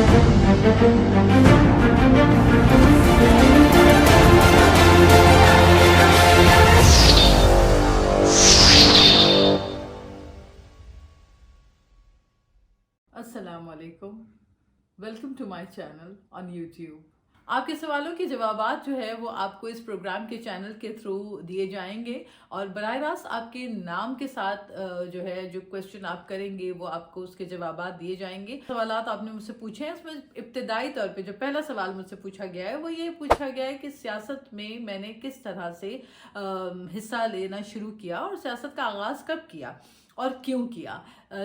अस्सलामुअलैकुम, welcome to my channel on YouTube. आपके सवालों के जवाबात जो है वो आपको इस प्रोग्राम के चैनल के थ्रू दिए जाएंगे और बराह रास्त आपके नाम के साथ जो है जो क्वेश्चन आप करेंगे वो आपको उसके जवाबात दिए जाएंगे। सवालात आपने मुझसे पूछे हैं, उसमें इब्तिदाई तौर पे जो पहला सवाल मुझसे पूछा गया है वो ये पूछा गया है कि सियासत में मैंने किस तरह से हिस्सा लेना शुरू किया और सियासत का आगाज़ कब किया और क्यों किया।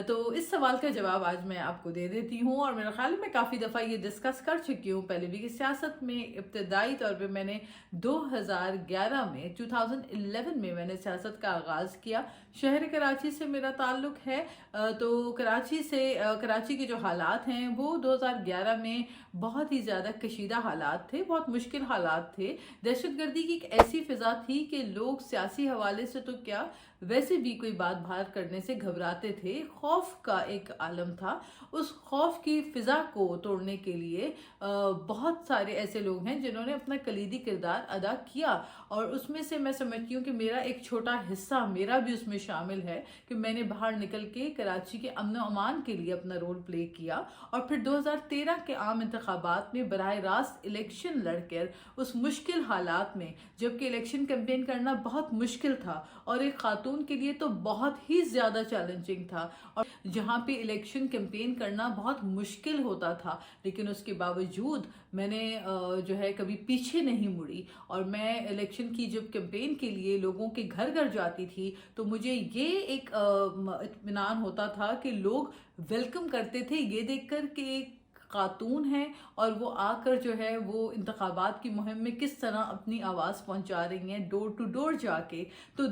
तो इस सवाल का जवाब आज मैं आपको दे देती हूँ और मेरा ख्याल मैं काफ़ी दफ़ा ये डिस्कस कर चुकी हूँ पहले भी कि सियासत में इब्तदाई तौर पे मैंने 2011 में 2011 में मैंने सियासत का आगाज़ किया। शहर कराची से मेरा ताल्लुक़ है, तो कराची के जो हालात हैं वो 2011 में बहुत ही ज़्यादा कशीदा हालात थे, बहुत मुश्किल हालात थे। दहशतगर्दी की एक ऐसी फ़िज़ा थी कि लोग सियासी हवाले से तो क्या वैसे भी कोई बात बाहर करने से घबराते थे। खौफ का एक आलम था। उस खौफ की फ़िज़ा को तोड़ने के लिए बहुत सारे ऐसे लोग हैं जिन्होंने अपना कलीदी किरदार अदा किया और उसमें से मैं समझती हूँ कि मेरा एक छोटा हिस्सा मेरा भी उसमें शामिल है कि मैंने बाहर निकल के कराची के अमन व अमान के लिए अपना रोल प्ले किया और फिर 2013 के आम इंतखाबात में बराह रास्त इलेक्शन लड़कर उस मुश्किल हालात में, जबकि इलेक्शन कैंपेन करना बहुत मुश्किल था और एक खातून के लिए तो बहुत ही ज़्यादा चैलेंजिंग था और जहाँ पे इलेक्शन कैंपेन करना बहुत मुश्किल होता था, लेकिन उसके बावजूद मैंने जो है कभी पीछे नहीं मुड़ी और मैं इलेक्शन की जब कैंपेन के लिए लोगों के घर घर जाती थी तो मुझे ये एक इत्मीनान होता था कि लोग वेलकम करते थे ये देखकर कि एक खातून है और वो आकर जो है वो इंतखाबात की मुहिम में किस तरह अपनी आवाज़ पहुंचा रही हैं डोर टू डोर जाके। तो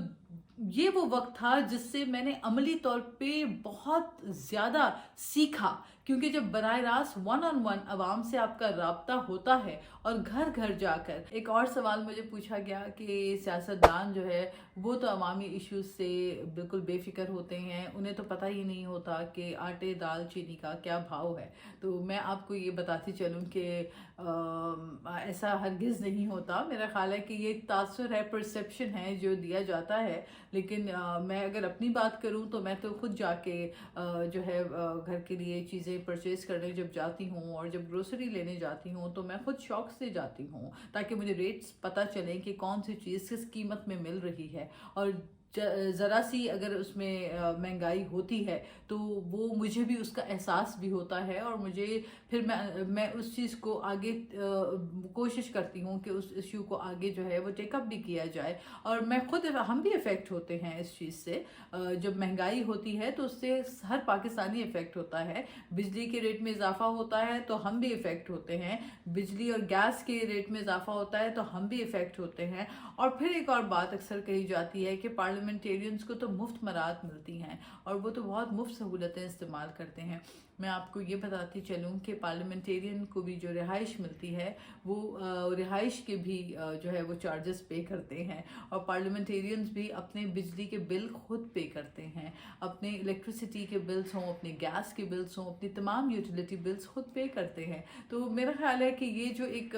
ये वो वक्त था जिससे मैंने अमली तौर पे बहुत ज़्यादा सीखा, क्योंकि जब बराह रास्त वन ऑन वन आवाम से आपका राब्ता होता है और घर घर जाकर। एक और सवाल मुझे पूछा गया कि सियासतदान जो है वो तो अवामी इश्यूज से बिल्कुल बेफिक्र होते हैं, उन्हें तो पता ही नहीं होता कि आटे दाल चीनी का क्या भाव है। तो मैं आपको ये बताती चलूँ कि ऐसा हरगिज़ नहीं होता। मेरा ख्याल है कि ये तासुर है, परसेप्शन है जो दिया जाता है, लेकिन मैं अगर अपनी बात करूं तो मैं तो खुद जाके जो है घर के लिए चीज़ें परचेज़ करने जब जाती हूं और जब ग्रोसरी लेने जाती हूं तो मैं खुद शौक से जाती हूं ताकि मुझे रेट्स पता चलें कि कौन सी चीज़ किस कीमत में मिल रही है और ज़रा सी अगर उसमें महंगाई होती है तो वो मुझे भी उसका एहसास भी होता है और मुझे फिर मैं उस चीज़ को आगे कोशिश करती हूँ कि उस इश्यू को आगे जो है वो टेकअप भी किया जाए। और मैं खुद हम भी इफ़ेक्ट होते हैं इस चीज़ से। जब महंगाई होती है तो उससे हर पाकिस्तानी इफ़ेक्ट होता है। बिजली के रेट में इजाफा होता है तो हम भी इफ़ेक्ट होते हैं, बिजली और गैस के रेट में इजाफा होता है तो हम भी इफ़ेक्ट होते हैं। और फिर एक और बात अक्सर कही जाती है कि पार्लियामेंटेरियंस को तो मुफ्त मराहत मिलती हैं और वो तो बहुत मुफ्त सहूलतें इस्तेमाल करते हैं। मैं आपको ये बताती चलूँ कि पार्लियामेंटेरियन को भी जो रिहाइश मिलती है वो रिहाइश के भी जो है वो चार्जेस पे करते हैं और पार्लियामेंटेरियंस भी अपने बिजली के बिल खुद पे करते हैं, अपने इलेक्ट्रिसिटी के बिल्स हों, अपने गैस के बिल्स हों, अपनी तमाम यूटिलिटी बिल्स खुद पे करते हैं। तो मेरा ख्याल है कि ये जो एक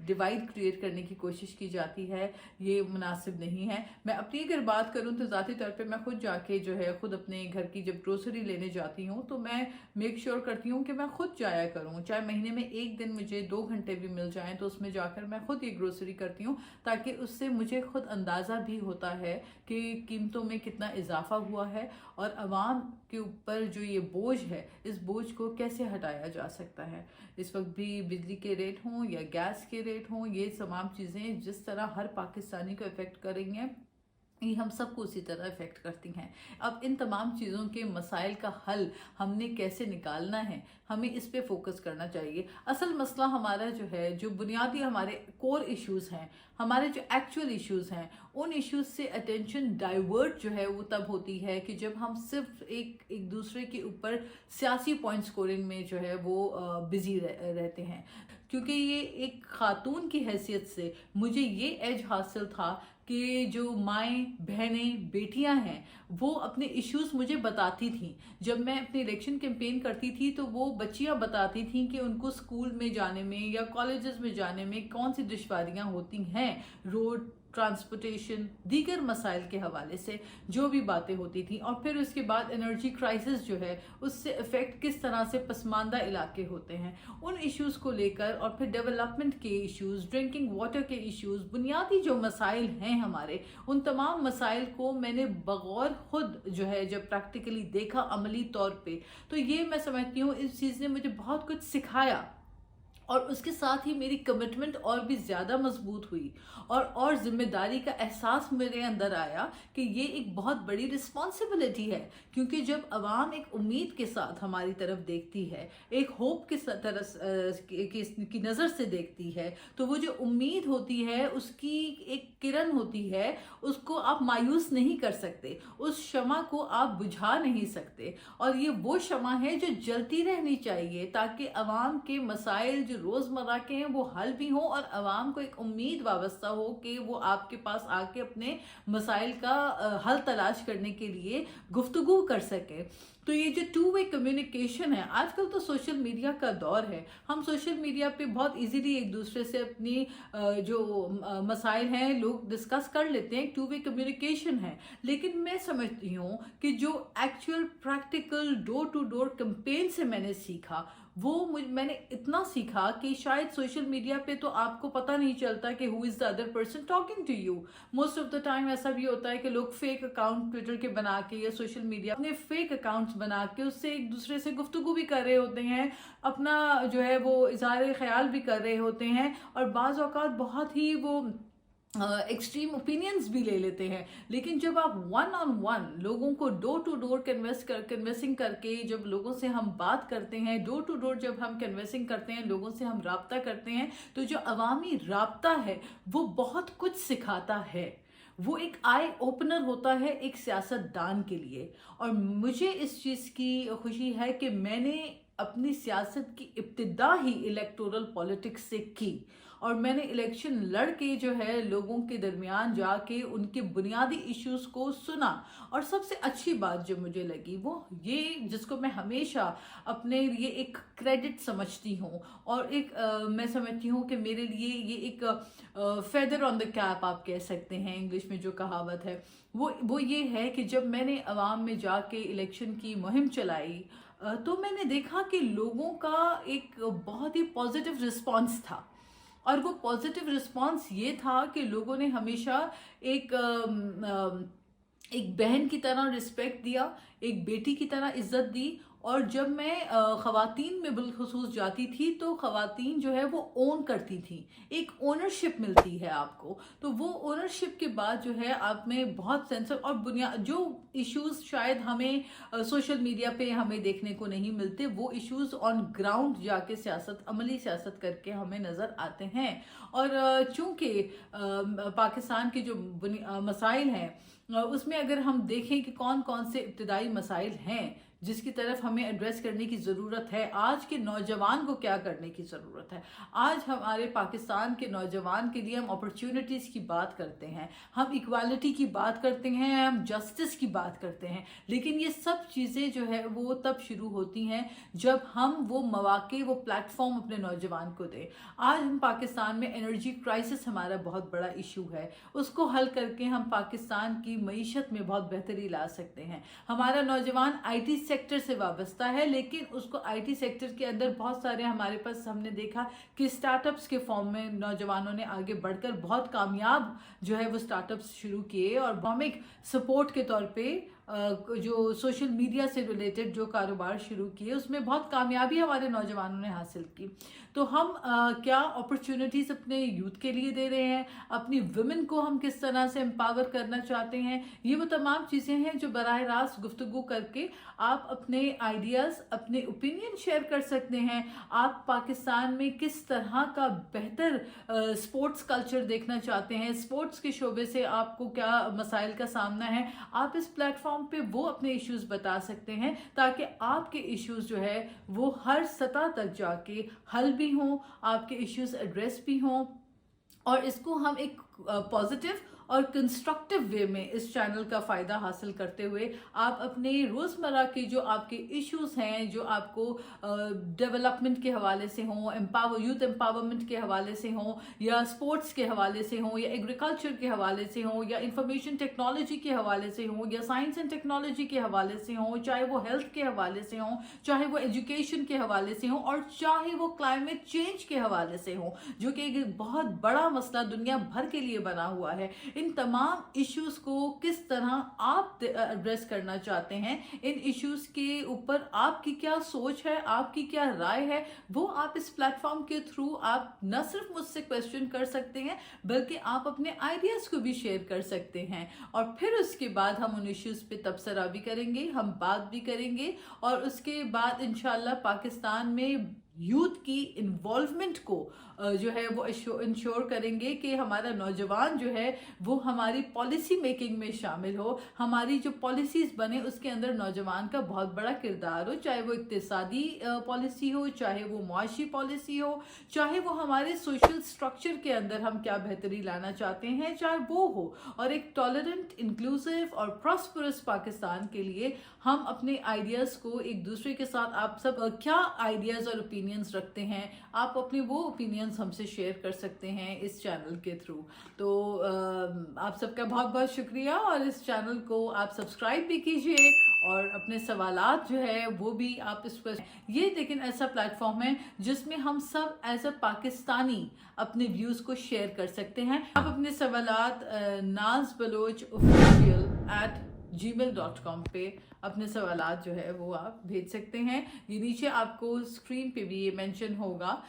डिवाइड क्रिएट करने की कोशिश की जाती है ये मुनासिब नहीं है। मैं अपनी अगर बात करूँ तो ज़ाती तौर पे मैं खुद जाके जो है खुद अपने घर की जब ग्रोसरी लेने जाती हूँ तो मैं मेक श्योर करती हूँ कि मैं खुद जाया करूँ, चाहे महीने में एक दिन मुझे 2 घंटे भी मिल जाएं तो उसमें जाकर मैं खुद ये ग्रोसरी करती हूँ, ताकि उससे मुझे खुद अंदाज़ा भी होता है कि कीमतों में कितना इजाफा हुआ है और आवाम के ऊपर जो ये बोझ है इस बोझ को कैसे हटाया जा सकता है। इस वक्त भी बिजली के रेट हों या गैस के रेट हों, ये तमाम चीज़ें जिस तरह हर पाकिस्तानी को इफ़ेक्ट करेंगे ये हम सबको उसी तरह इफ़ेक्ट करती हैं। अब इन तमाम चीज़ों के मसाइल का हल हमने कैसे निकालना है, हमें इस पे फोकस करना चाहिए। असल मसला हमारा जो है, जो बुनियादी हमारे कोर इश्यूज़ हैं, हमारे जो एक्चुअल इश्यूज़ हैं, उन इश्यूज़ से अटेंशन डाइवर्ट जो है वो तब होती है कि जब हम सिर्फ एक दूसरे के ऊपर सियासी पॉइंट स्कोरिंग में जो है वो बिज़ी रहते हैं। क्योंकि ये एक खातून की हैसियत से मुझे ये एज हासिल था कि जो माएँ, बहनें, बेटियां हैं वो अपने इश्यूज मुझे बताती थीं। जब मैं अपनी इलेक्शन कैंपेन करती थी तो वो बच्चियां बताती थीं कि उनको स्कूल में जाने में या कॉलेजेस में जाने में कौन सी दुश्वारियां होती हैं, रोड ट्रांसपोर्टेशन, दीगर मसाइल के हवाले से जो भी बातें होती थी। और फिर उसके बाद एनर्जी क्राइसिस जो है उससे इफ़ेक्ट किस तरह से पसमानदा इलाके होते हैं, उन इश्यूज़ को लेकर, और फिर डेवलपमेंट के इश्यूज़, ड्रिंकिंग वाटर के इश्यूज़, बुनियादी जो मसाइल हैं हमारे, उन तमाम मसाइल को मैंने बगौर खुद जो है जब प्रैक्टिकली देखा अमली तौर पे, तो ये मैं समझती हूँ इस चीज़ ने मुझे बहुत कुछ सिखाया। और उसके साथ ही मेरी कमिटमेंट और भी ज़्यादा मजबूत हुई और ज़िम्मेदारी का एहसास मेरे अंदर आया कि ये एक बहुत बड़ी रिस्पॉन्सिबिलिटी है। क्योंकि जब आवाम एक उम्मीद के साथ हमारी तरफ देखती है, एक होप के तरफ की नज़र से देखती है, तो वो जो उम्मीद होती है उसकी एक किरण होती है, उसको आप मायूस नहीं कर सकते, उस शमा को आप बुझा नहीं सकते। और ये वो शमा है जो जलती रहनी चाहिए ताकि आवाम के मसाइल जो रोज़मर्रा के हैं वो हल भी हों और आवाम को एक उम्मीद वाबस्ता हो कि वो आपके पास आके अपने मसाइल का हल तलाश करने के लिए गुफ्तगू कर सके। तो ये जो टू वे कम्युनिकेशन है, आजकल तो सोशल मीडिया का दौर है, हम सोशल मीडिया पे बहुत इजीली एक दूसरे से अपनी जो मसाइल हैं लोग डिस्कस कर लेते हैं, टू वे कम्युनिकेशन है। लेकिन मैं समझती हूँ कि जो actual practical door to door campaign से मैंने सीखा, वो मैंने इतना सीखा कि शायद सोशल मीडिया पे तो आपको पता नहीं चलता कि who is the other person talking to you. Most of the time ऐसा भी होता है कि लोग फेक अकाउंट ट्विटर के बना के या सोशल मीडिया अपने फेक अकाउंट्स बना के उससे एक दूसरे से गुफ्तगू भी कर रहे होते हैं, अपना जो है वो इज़हार ख्याल भी कर रहे होते हैं, और बाज़ औक़ात बहुत ही वो एक्सट्रीम ओपिनियंस भी ले लेते हैं। लेकिन जब आप वन ऑन वन लोगों को डोर टू डोर कन्वेंसिंग करके जब लोगों से हम बात करते हैं, डोर टू डोर जब हम कन्वेंसिंग करते हैं, लोगों से हम राब्ता करते हैं, तो जो अवामी राब्ता है वो बहुत कुछ सिखाता है। वो एक आई ओपनर होता है एक सियासतदान के लिए। और मुझे इस चीज़ की खुशी है कि मैंने अपनी सियासत की इब्तिदा ही इलेक्टोरल पॉलिटिक्स से की, और मैंने इलेक्शन लड़ के जो है लोगों के दरमियान जाके उनके बुनियादी इश्यूज़ को सुना। और सबसे अच्छी बात जो मुझे लगी वो ये, जिसको मैं हमेशा अपने लिए एक क्रेडिट समझती हूँ और एक मैं समझती हूँ कि मेरे लिए ये एक फेदर ऑन द कैप आप कह सकते हैं, इंग्लिश में जो कहावत है वो ये है कि जब मैंने अवाम में जाके इलेक्शन की मुहिम चलाई तो मैंने देखा कि लोगों का एक बहुत ही पॉजिटिव रिस्पांस था। और वो पॉजिटिव रिस्पांस ये था कि लोगों ने हमेशा एक एक बहन की तरह रिस्पेक्ट दिया, एक बेटी की तरह इज्जत दी। और जब मैं ख़वातीन में बिलखुसूस जाती थी तो ख़वातीन जो है वो ओन करती थी, एक ओनरशिप मिलती है आपको। तो वो ओनरशिप के बाद जो है आप में बहुत सेंस और बुनियाद जो इश्यूज़ शायद हमें सोशल मीडिया पे हमें देखने को नहीं मिलते, वो इश्यूज़ ऑन ग्राउंड जाके सियासत, अमली सियासत करके हमें नज़र आते हैं। और चूँकि पाकिस्तान के जो मसाइल हैं उसमें अगर हम देखें कि कौन कौन से इब्तदाई मसाइल हैं जिसकी तरफ हमें एड्रेस करने की ज़रूरत है, आज के नौजवान को क्या करने की ज़रूरत है। आज हमारे पाकिस्तान के नौजवान के लिए हम अपॉर्चुनिटीज़ की बात करते हैं, हम इक्वालिटी की बात करते हैं, हम जस्टिस की बात करते हैं, लेकिन ये सब चीज़ें जो है वो तब शुरू होती हैं जब हम वो मौके, वो प्लेटफॉर्म अपने नौजवान को दें। आज हम पाकिस्तान में एनर्जी क्राइसिस हमारा बहुत बड़ा इशू है, उसको हल करके हम पाकिस्तान की मईशत में बहुत बेहतरी ला सकते हैं। हमारा नौजवान IT सेक्टर से वाबस्ता है, लेकिन उसको IT सेक्टर के अंदर बहुत सारे हमारे पास हमने देखा कि स्टार्टअप्स के फॉर्म में नौजवानों ने आगे बढ़कर बहुत कामयाब जो है वो स्टार्टअप्स शुरू किए और इकोनॉमिक सपोर्ट के तौर पे जो सोशल मीडिया से रिलेटेड जो कारोबार शुरू किए उसमें बहुत कामयाबी हमारे नौजवानों ने हासिल की। तो हम क्या अपॉर्चुनिटीज़ अपने यूथ के लिए दे रहे हैं, अपनी वुमेन को हम किस तरह से एम्पावर करना चाहते हैं, ये वो तमाम चीज़ें हैं जो बराह रास्त गुफ्तगू करके आप अपने आइडियाज़, अपने ओपिनियन शेयर कर सकते हैं। आप पाकिस्तान में किस तरह का बेहतर स्पोर्ट्स कल्चर देखना चाहते हैं, स्पोर्ट्स के शोबे से आपको क्या मसाइल का सामना है, आप इस प्लेटफॉर्म पे वो अपने इश्यूज बता सकते हैं ताकि आपके इश्यूज जो है वो हर सतह तक जाके हल भी हों, आपके इश्यूज एड्रेस भी हों। और इसको हम एक पॉजिटिव और कंस्ट्रक्टिव वे में इस चैनल का फ़ायदा हासिल करते हुए आप अपने रोज़मर्रा के जो आपके इश्यूज़ हैं, जो आपको डेवलपमेंट के हवाले से हों, यूथ एम्पावरमेंट के हवाले से हों, या स्पोर्ट्स के हवाले से हों, या एग्रीकल्चर के हवाले से हों, या इंफॉर्मेशन टेक्नोलॉजी के हवाले से हों, या साइंस एंड टेक्नोलॉजी के हवाले से हों, चाहे वो हेल्थ के हवाले से हों, चाहे वो एजुकेशन के हवाले से हों, और चाहे वो क्लाइमेट चेंज के हवाले से हों, जो कि एक बहुत बड़ा मसला दुनिया भर के लिए बना हुआ है। इन तमाम इश्यूज को किस तरह आप एड्रेस करना चाहते हैं, इन इश्यूज के ऊपर आपकी क्या सोच है, आपकी क्या राय है, वो आप इस प्लेटफॉर्म के थ्रू आप न सिर्फ मुझसे क्वेश्चन कर सकते हैं, बल्कि आप अपने आइडियाज को भी शेयर कर सकते हैं। और फिर उसके बाद हम उन इश्यूज पे तबसरा भी करेंगे, हम बात भी करेंगे, और उसके बाद इंशाल्लाह पाकिस्तान में यूथ की इन्वॉल्वमेंट को जो है वो इंश्योर करेंगे कि हमारा नौजवान जो है वो हमारी पॉलिसी मेकिंग में शामिल हो, हमारी जो पॉलिसीज़ बने उसके अंदर नौजवान का बहुत बड़ा किरदार हो, चाहे वो इक्तिसादी पॉलिसी हो, चाहे वो मुआशी पॉलिसी हो, चाहे वो हमारे सोशल स्ट्रक्चर के अंदर हम क्या बेहतरी लाना चाहते हैं, चाहे वो हो। और एक टॉलरेंट, इंक्लूसिव और प्रॉस्परस पाकिस्तान के लिए हम अपने आइडियाज़ को एक दूसरे के साथ, आप सब क्या आइडियाज़ और ओपिनियंस रखते हैं, आप अपने वो ओपिनियंस हमसे शेयर कर सकते हैं इस चैनल के थ्रू। तो आप सबका बहुत बहुत शुक्रिया, और इस चैनल को आप सब्सक्राइब भी कीजिए, और अपने सवालात जो है वो भी आप इस पर, ये लेकिन ऐसा प्लेटफॉर्म है जिसमें हम सब एज अ पाकिस्तानी अपने व्यूज़ को शेयर कर सकते हैं। आप अपने सवालात nazbalochofficial@gmail.com पे अपने सवालात जो है वो आप भेज सकते हैं। ये नीचे आपको स्क्रीन पे भी ये मेंशन होगा,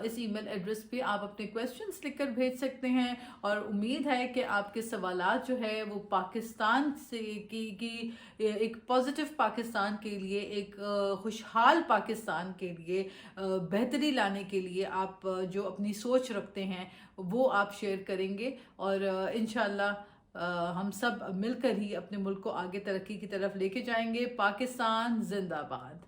इस ईमेल एड्रेस पे आप अपने क्वेश्चंस लिखकर भेज सकते हैं। और उम्मीद है कि आपके सवालात जो है वो पाकिस्तान से की एक पॉजिटिव पाकिस्तान के लिए, एक खुशहाल पाकिस्तान के लिए, बेहतरी लाने के लिए आप जो अपनी सोच रखते हैं वो आप शेयर करेंगे, और इंशाल्लाह हम सब मिलकर ही अपने मुल्क को आगे तरक्की की तरफ लेके जाएंगे। पाकिस्तान जिंदाबाद।